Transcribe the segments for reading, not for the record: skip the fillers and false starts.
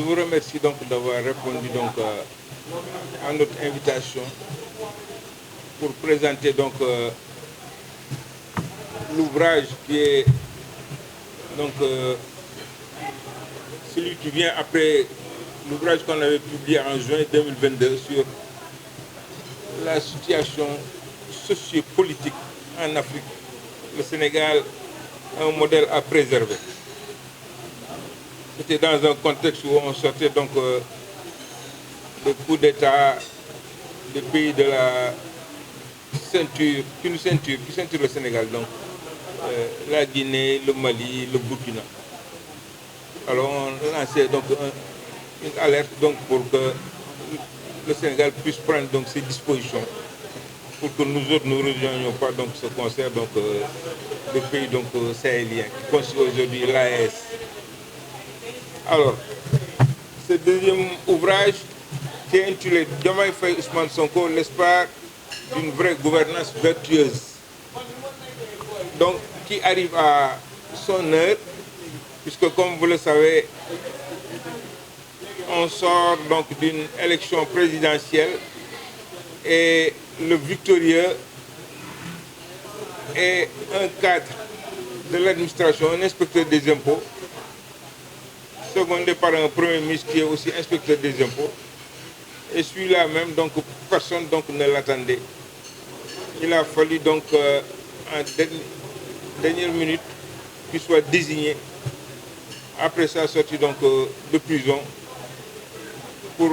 vous remercie donc d'avoir répondu donc à notre invitation pour présenter donc l'ouvrage qui est donc celui qui vient après l'ouvrage qu'on avait publié en juin 2022 sur la situation sociopolitique en Afrique. Le Sénégal, un modèle à préserver. C'était dans un contexte où on sortait donc des coups d'État des pays de la ceinture, qui ceinture le Sénégal, donc la Guinée, le Mali, le Burkina. Alors on lançait donc une alerte donc pour que le Sénégal puisse prendre donc ses dispositions pour que nous autres ne rejoignions pas donc ce concert donc des pays donc sahéliens qui constituent aujourd'hui l'AES. Alors, ce deuxième ouvrage qui est intitulé Diomaye Faye Ousmane Sonko, l'espoir d'une vraie gouvernance vertueuse. Donc, qui arrive à son heure, puisque comme vous le savez, on sort donc d'une élection présidentielle et le victorieux est un cadre de l'administration, un inspecteur des impôts, secondé par un premier ministre qui est aussi inspecteur des impôts. Et celui-là même, donc personne donc, ne l'attendait. Il a fallu donc en dernière minute qu'il soit désigné après sa sortie donc, de prison pour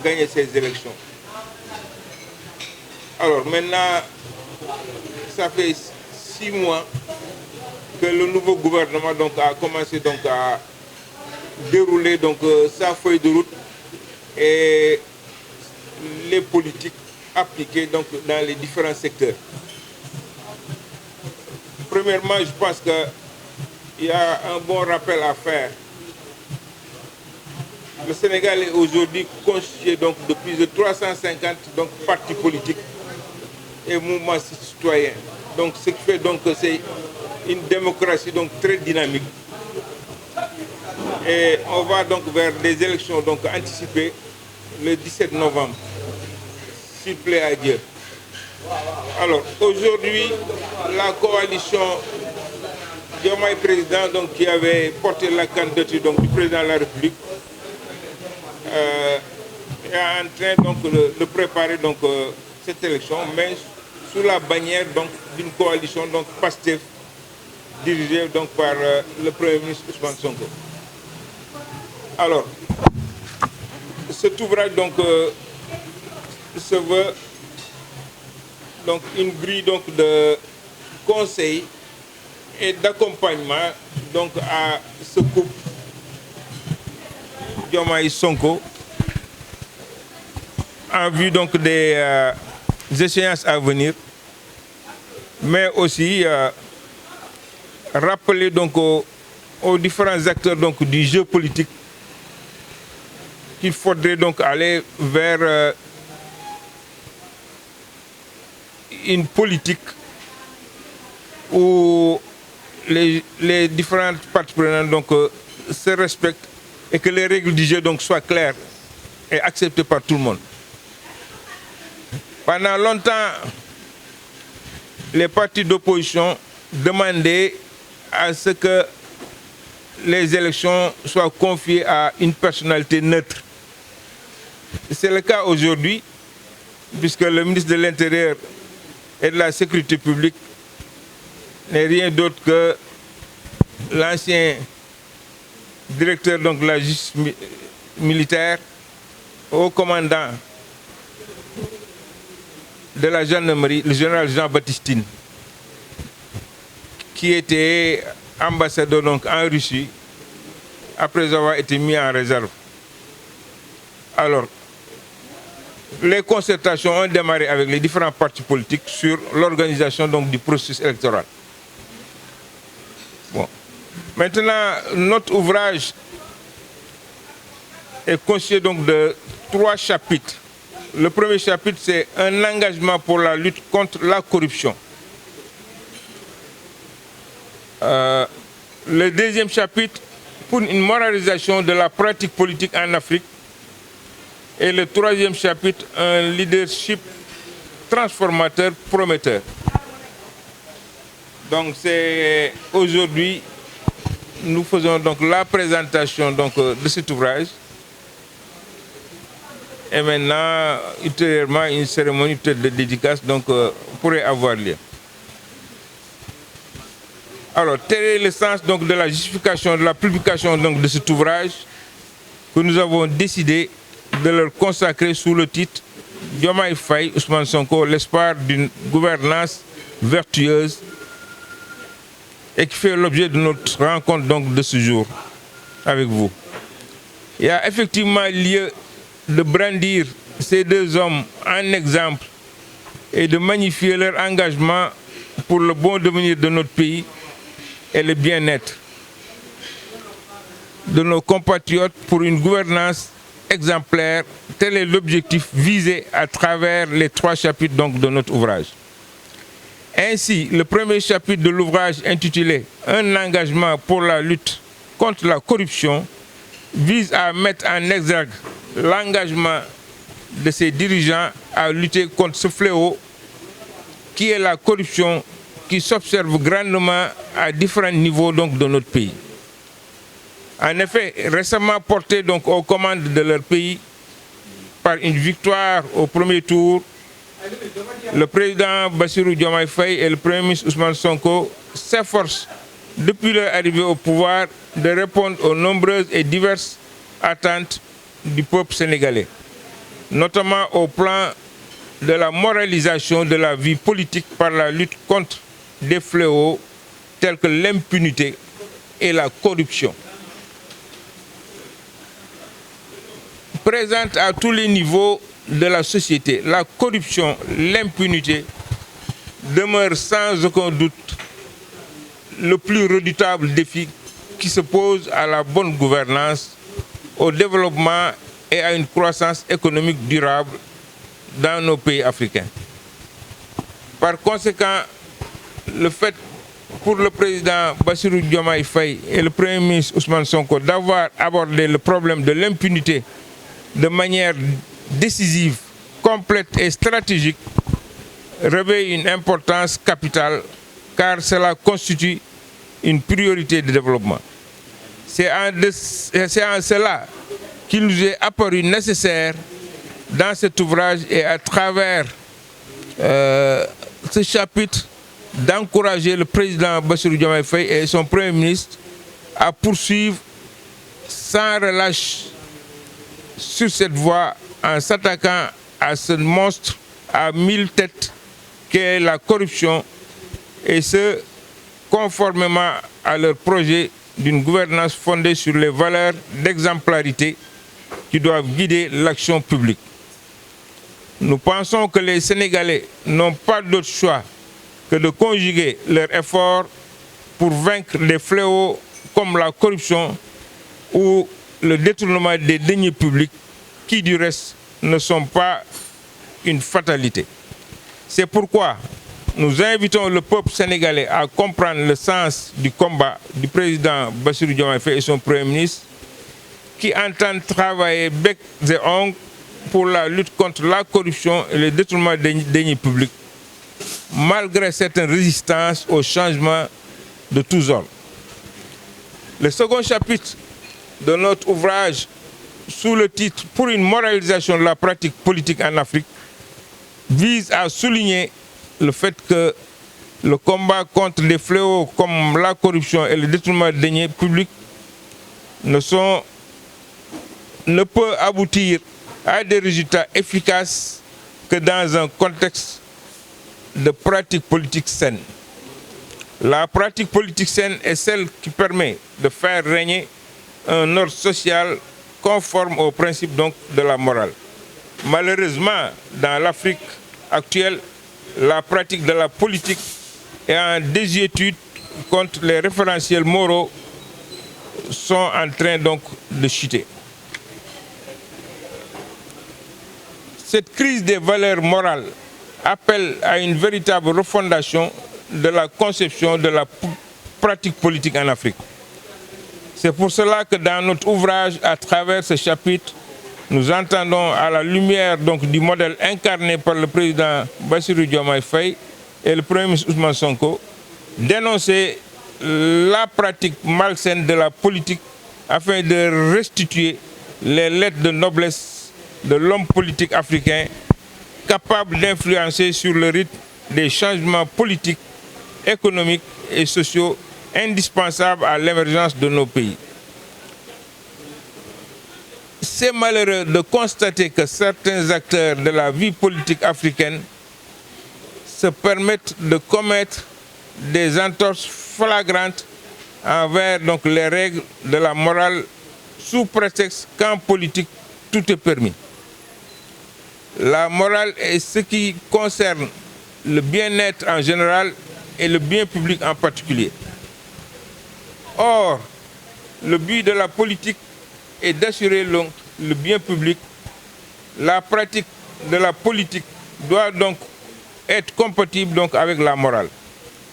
gagner ces élections. Alors maintenant, ça fait 6 mois que le nouveau gouvernement donc, a commencé donc, à dérouler donc, sa feuille de route et les politiques appliquées donc, dans les différents secteurs. Premièrement, je pense qu'il y a un bon rappel à faire. Le Sénégal est aujourd'hui constitué donc, de plus de 350 donc, partis politiques et mouvements citoyens. Donc, ce qui fait donc, que c'est une démocratie donc, très dynamique. Et on va donc vers des élections donc, anticipées le 17 novembre, s'il plaît à Dieu. Alors, aujourd'hui, la coalition Diomaye Président, donc, qui avait porté la candidature donc, du président de la République, est en train donc, de préparer donc, cette élection, mais sous la bannière d'une coalition donc, PASTEF, dirigée donc, par le Premier ministre Ousmane Sonko. Alors, cet ouvrage donc, se veut donc, une grille donc, de conseils et d'accompagnement donc, à ce couple Diomaye Sonko en vue donc, des échéances à venir, mais aussi rappeler donc, aux différents acteurs donc, du jeu politique qu'il faudrait donc aller vers une politique où les différentes parties prenantes donc, se respectent et que les règles du jeu donc, soient claires et acceptées par tout le monde. Pendant longtemps, les partis d'opposition demandaient à ce que les élections soient confiées à une personnalité neutre. C'est le cas aujourd'hui, puisque le ministre de l'Intérieur et de la Sécurité publique n'est rien d'autre que l'ancien directeur donc, de la justice militaire, haut commandant de la gendarmerie, le général Jean-Baptiste Tine, qui était ambassadeur donc, en Russie après avoir été mis en réserve. Alors, les concertations ont démarré avec les différents partis politiques sur l'organisation du processus électoral. Bon. Maintenant, notre ouvrage est constitué donc de 3 chapitres. Le premier chapitre, c'est un engagement pour la lutte contre la corruption. Le deuxième chapitre pour une moralisation de la pratique politique en Afrique. Et le troisième chapitre, un leadership transformateur prometteur. Donc c'est aujourd'hui, nous faisons donc la présentation donc, de cet ouvrage. Et maintenant, ultérieurement, une cérémonie de dédicace donc, pourrait avoir lieu. Alors, tel est le sens donc, de la justification de la publication donc, de cet ouvrage que nous avons décidé de leur consacrer sous le titre Diomaye Faye, Ousmane Sonko, l'espoir d'une gouvernance vertueuse, et qui fait l'objet de notre rencontre donc, de ce jour avec vous. Il y a effectivement lieu de brandir ces deux hommes en exemple et de magnifier leur engagement pour le bon devenir de notre pays et le bien-être de nos compatriotes pour une gouvernance exemplaire. Tel est l'objectif visé à travers les 3 chapitres donc, de notre ouvrage. Ainsi, le premier chapitre de l'ouvrage intitulé « Un engagement pour la lutte contre la corruption » vise à mettre en exergue l'engagement de ses dirigeants à lutter contre ce fléau qui est la corruption qui s'observe grandement à différents niveaux donc, de notre pays. En effet, récemment portés donc, aux commandes de leur pays par une victoire au premier tour, le président Bassirou Diomaye Faye et le premier ministre Ousmane Sonko s'efforcent depuis leur arrivée au pouvoir de répondre aux nombreuses et diverses attentes du peuple sénégalais, notamment au plan de la moralisation de la vie politique par la lutte contre des fléaux tels que l'impunité et la corruption. Présente à tous les niveaux de la société, la corruption, l'impunité demeurent sans aucun doute le plus redoutable défi qui se pose à la bonne gouvernance, au développement et à une croissance économique durable dans nos pays africains. Par conséquent, le fait pour le président Bassirou Diomaye Faye et le premier ministre Ousmane Sonko d'avoir abordé le problème de l'impunité de manière décisive, complète et stratégique revêt une importance capitale car cela constitue une priorité de développement. C'est en cela qu'il nous est apparu nécessaire dans cet ouvrage et à travers ce chapitre d'encourager le président Bassirou Diomaye Faye et son premier ministre à poursuivre sans relâche sur cette voie en s'attaquant à ce monstre à 1000 têtes qu'est la corruption, et ce, conformément à leur projet d'une gouvernance fondée sur les valeurs d'exemplarité qui doivent guider l'action publique. Nous pensons que les Sénégalais n'ont pas d'autre choix que de conjuguer leurs efforts pour vaincre des fléaux comme la corruption ou le détournement des deniers publics qui, du reste, ne sont pas une fatalité. C'est pourquoi nous invitons le peuple sénégalais à comprendre le sens du combat du président Bassirou Diomaye Faye et son Premier ministre qui entendent travailler bec et ongles pour la lutte contre la corruption et le détournement des deniers publics, malgré certaines résistances au changement de tous ordres. Le second chapitre de notre ouvrage, sous le titre « Pour une moralisation de la pratique politique en Afrique », vise à souligner le fait que le combat contre des fléaux comme la corruption et le détournement des deniers publics ne peut aboutir à des résultats efficaces que dans un contexte de pratique politique saine. La pratique politique saine est celle qui permet de faire régner un ordre social conforme aux principes donc, de la morale. Malheureusement, dans l'Afrique actuelle, la pratique de la politique est en désuétude contre les référentiels moraux sont en train donc de chuter. Cette crise des valeurs morales appelle à une véritable refondation de la conception de la pratique politique en Afrique. C'est pour cela que dans notre ouvrage, à travers ce chapitre, nous entendons, à la lumière donc, du modèle incarné par le président Bassirou Diomaye Faye et le Premier ministre Ousmane Sonko, dénoncer la pratique malsaine de la politique afin de restituer les lettres de noblesse de l'homme politique africain capable d'influencer sur le rythme des changements politiques, économiques et sociaux indispensables à l'émergence de nos pays. C'est malheureux de constater que certains acteurs de la vie politique africaine se permettent de commettre des entorses flagrantes envers donc, les règles de la morale sous prétexte qu'en politique, tout est permis. La morale est ce qui concerne le bien-être en général et le bien public en particulier. Or, le but de la politique est d'assurer le bien public. La pratique de la politique doit donc être compatible donc, avec la morale.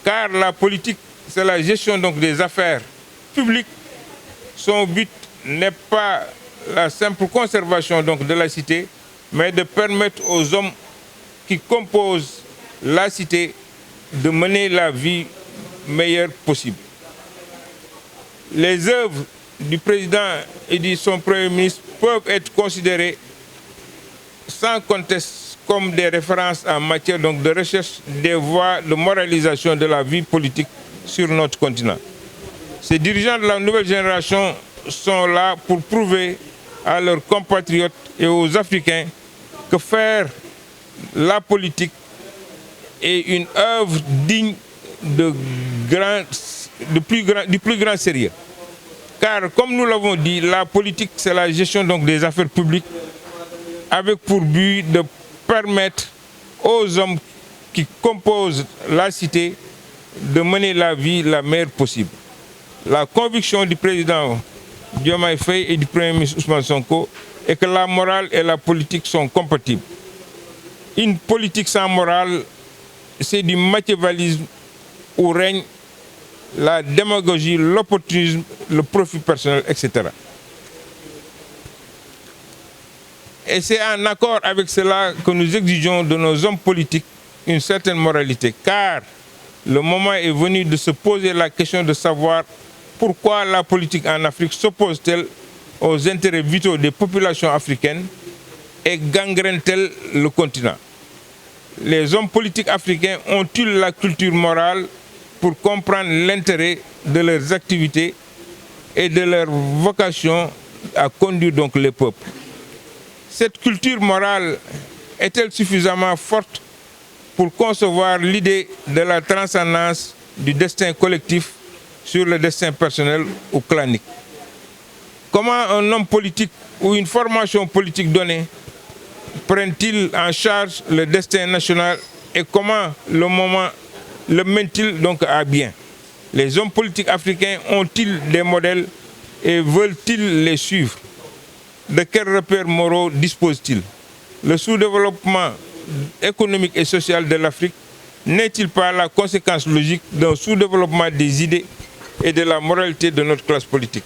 Car la politique, c'est la gestion donc, des affaires publiques. Son but n'est pas la simple conservation donc, de la cité, mais de permettre aux hommes qui composent la cité de mener la vie meilleure possible. Les œuvres du président et de son Premier ministre peuvent être considérées sans conteste comme des références en matière donc, de recherche des voies de moralisation de la vie politique sur notre continent. Ces dirigeants de la nouvelle génération sont là pour prouver à leurs compatriotes et aux Africains que faire la politique est une œuvre digne du plus grand sérieux. Car, comme nous l'avons dit, la politique, c'est la gestion donc, des affaires publiques avec pour but de permettre aux hommes qui composent la cité de mener la vie la meilleure possible. La conviction du président Diomaye Faye et du Premier ministre Ousmane Sonko est que la morale et la politique sont compatibles. Une politique sans morale, c'est du machiavélisme où règne la démagogie, l'opportunisme, le profit personnel, etc. Et c'est en accord avec cela que nous exigeons de nos hommes politiques une certaine moralité, car le moment est venu de se poser la question de savoir pourquoi la politique en Afrique s'oppose-t-elle aux intérêts vitaux des populations africaines et gangrène-t-elle le continent. Les hommes politiques africains ont-ils la culture morale pour comprendre l'intérêt de leurs activités et de leur vocation à conduire donc les peuples? Cette culture morale est-elle suffisamment forte pour concevoir l'idée de la transcendance du destin collectif sur le destin personnel ou clanique? Comment un homme politique ou une formation politique donnée prennent-ils en charge le destin national et comment le moment le mène-t-il donc à bien? Les hommes politiques africains ont-ils des modèles et veulent-ils les suivre? De quels repères moraux disposent-ils? Le sous-développement économique et social de l'Afrique n'est-il pas la conséquence logique d'un sous-développement des idées et de la moralité de notre classe politique?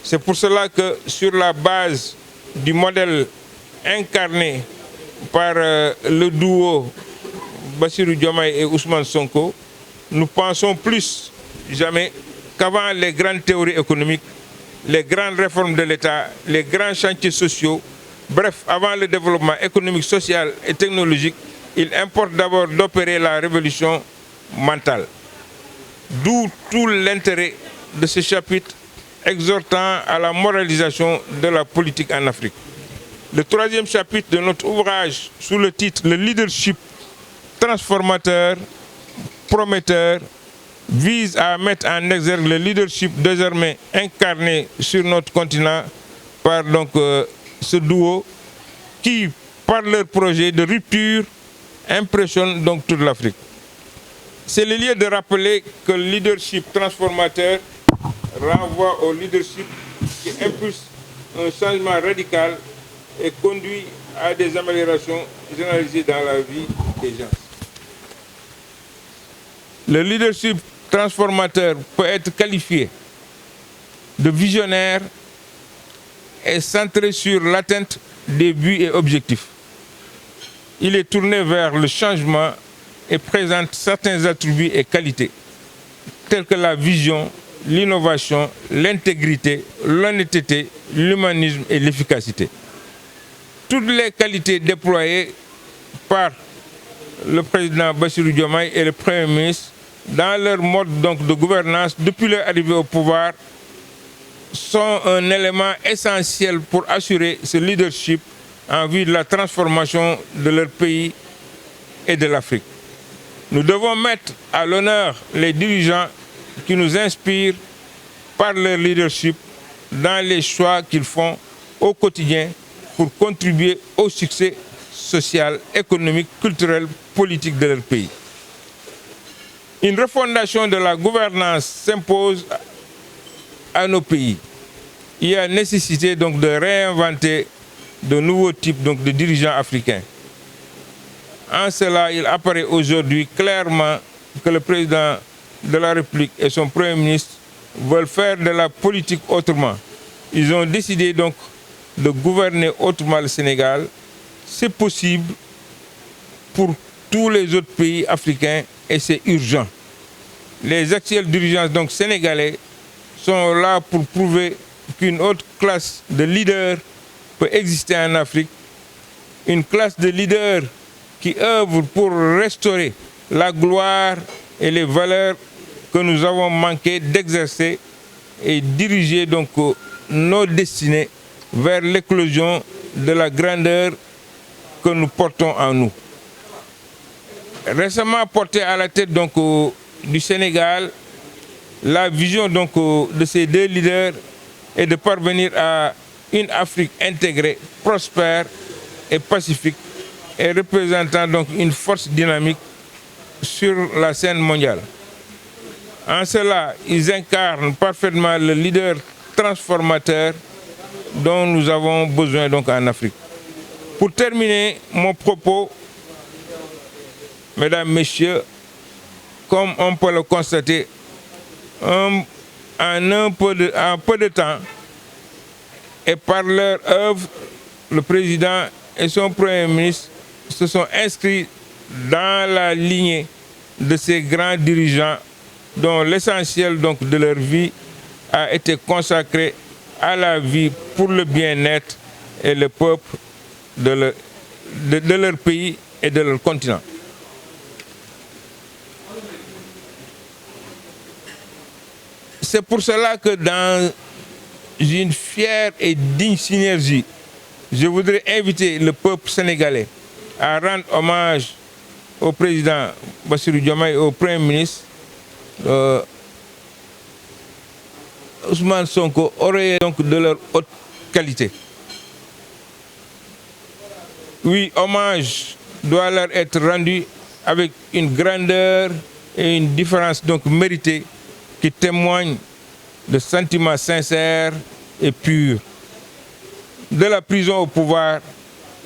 C'est pour cela que sur la base du modèle incarné par le duo Bassirou Diomaye et Ousmane Sonko, nous pensons plus jamais qu'avant les grandes théories économiques, les grandes réformes de l'État, les grands chantiers sociaux, bref, avant le développement économique, social et technologique, il importe d'abord d'opérer la révolution mentale. D'où tout l'intérêt de ce chapitre exhortant à la moralisation de la politique en Afrique. Le troisième chapitre de notre ouvrage, sous le titre « Le leadership transformateur, prometteur », vise à mettre en exergue le leadership désormais incarné sur notre continent par donc, ce duo qui, par leur projet de rupture, impressionne donc toute l'Afrique. C'est le lieu de rappeler que le leadership transformateur renvoie au leadership qui impulse un changement radical et conduit à des améliorations généralisées dans la vie des gens. Le leadership transformateur peut être qualifié de visionnaire est centré sur l'atteinte des buts et objectifs. Il est tourné vers le changement et présente certains attributs et qualités, tels que la vision, l'innovation, l'intégrité, l'honnêteté, l'humanisme et l'efficacité. Toutes les qualités déployées par le président Bassirou Diomaye et le Premier ministre dans leur mode donc, de gouvernance depuis leur arrivée au pouvoir sont un élément essentiel pour assurer ce leadership en vue de la transformation de leur pays et de l'Afrique. Nous devons mettre à l'honneur les dirigeants qui nous inspirent par leur leadership dans les choix qu'ils font au quotidien pour contribuer au succès social, économique, culturel, politique de leur pays. Une refondation de la gouvernance s'impose à nos pays. Il y a nécessité donc de réinventer de nouveaux types donc, de dirigeants africains. En cela, il apparaît aujourd'hui clairement que le président de la République et son Premier ministre veulent faire de la politique autrement. Ils ont décidé donc de gouverner autrement le Sénégal. C'est possible pour tous les autres pays africains et c'est urgent. Les actuels dirigeants donc sénégalais sont là pour prouver qu'une autre classe de leaders peut exister en Afrique, une classe de leaders qui œuvre pour restaurer la gloire et les valeurs que nous avons manqué d'exercer et diriger donc nos destinées vers l'éclosion de la grandeur que nous portons en nous. Récemment porté à la tête donc, du Sénégal, la vision donc, de ces deux leaders est de parvenir à une Afrique intégrée, prospère et pacifique, et représentant donc une force dynamique sur la scène mondiale. En cela, ils incarnent parfaitement le leader transformateur dont nous avons besoin donc en Afrique. Pour terminer mon propos, mesdames, messieurs, comme on peut le constater, en peu de temps, et par leur œuvre, le président et son Premier ministre se sont inscrits dans la lignée de ces grands dirigeants dont l'essentiel de leur vie a été consacré à la vie pour le bien-être et le peuple de leur pays et de leur continent. C'est pour cela que dans une fière et digne synergie, je voudrais inviter le peuple sénégalais à rendre hommage au président Bassirou Diomaye et au Premier ministre Ousmane Sonko, aurait donc de leur haute qualité. Oui, hommage doit leur être rendu avec une grandeur et une différence donc méritée qui témoignent de sentiments sincères et purs. De la prison au pouvoir,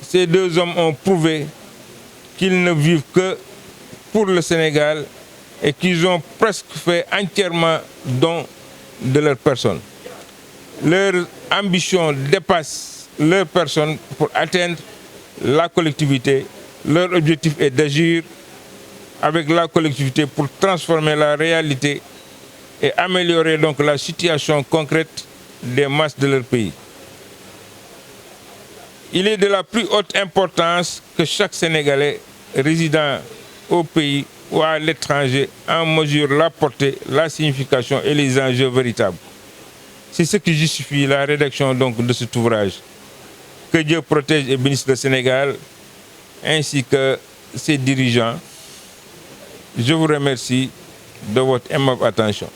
ces deux hommes ont prouvé qu'ils ne vivent que pour le Sénégal et qu'ils ont presque fait entièrement don de leur personne. Leur ambition dépasse leur personne pour atteindre la collectivité. Leur objectif est d'agir avec la collectivité pour transformer la réalité et améliorer donc la situation concrète des masses de leur pays. Il est de la plus haute importance que chaque Sénégalais résidant au pays ou à l'étranger en mesure la portée, la signification et les enjeux véritables. C'est ce qui justifie la rédaction donc de cet ouvrage. Que Dieu protège et bénisse le Sénégal ainsi que ses dirigeants. Je vous remercie de votre aimable attention.